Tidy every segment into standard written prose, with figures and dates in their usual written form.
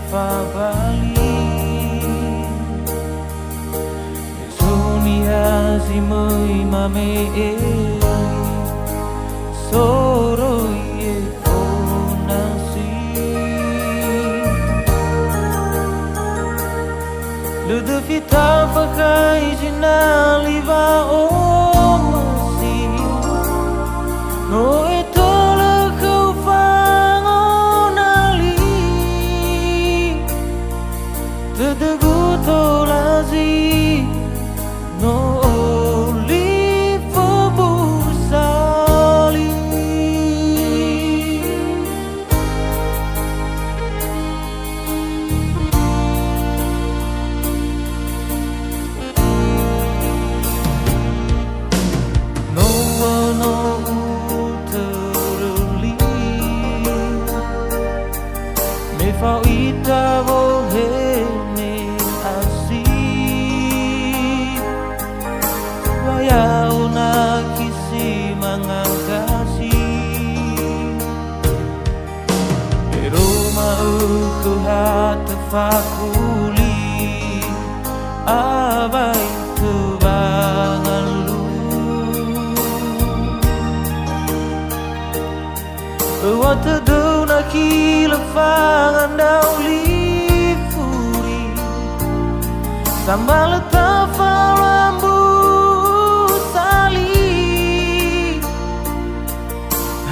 lefa bali Sonia si mui mame e soro ye fonasi Le de fita fakai jinali va o masi No eto le kau fangonali Tedegu tolazi No oli fobusali No no uterli Me fau ita bohene asi Wayau na kisi mangangkasi Pero mauku hata fakuli Abai tebangan lu Wata dau na kilafangan dau li furi Sambal tafalambu sali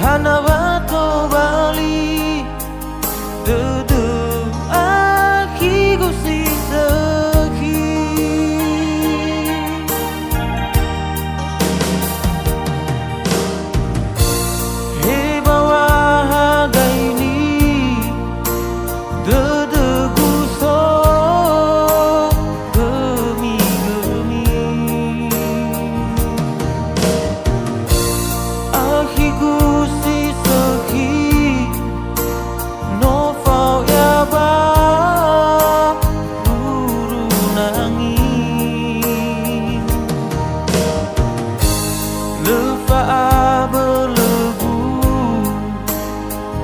Hanawato bali Dudu aki gusi seki Hei bawah harga ini Dudu guso gemi-gemi Aki gusi seki No fau ya ba Buru nangin Lefa berlebu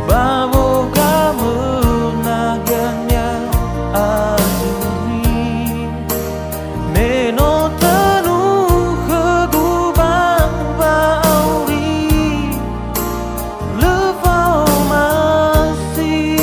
Baboga menaganya azumi Meno tenu kegubang bauri Lefau masih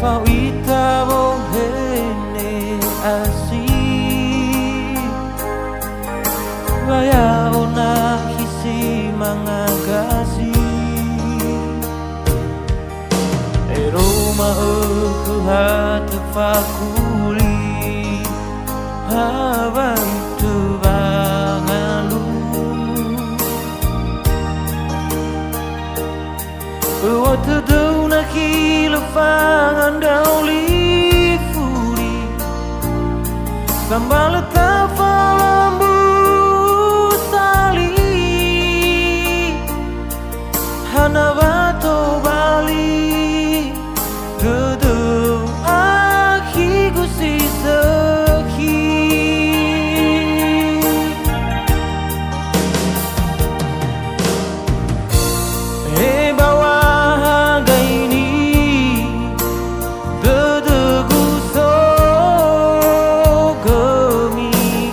Fau ita bohene asi Wayau na hisi mangagasi Eroma aku hati fakuli Habai tebangalu Wata dau na kilafangan dau li furi Sambal tafalambu sali Hanawato bali Dudu aki gusi seki Hei bawah harga ini Dudu guso gemi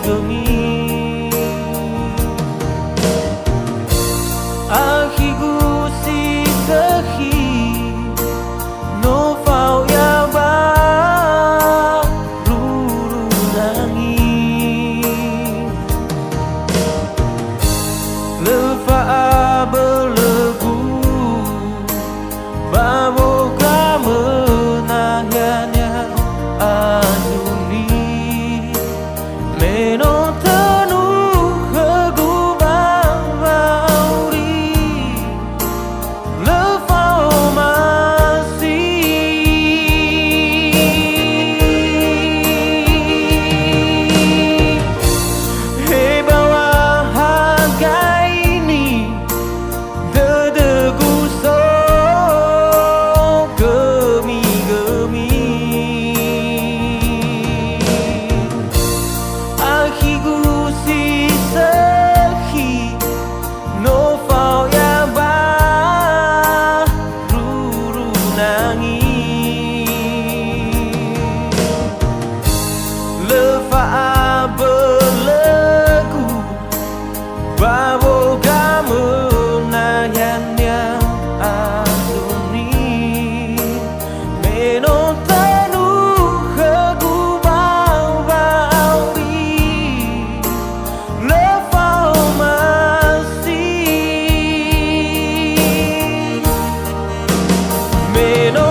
目の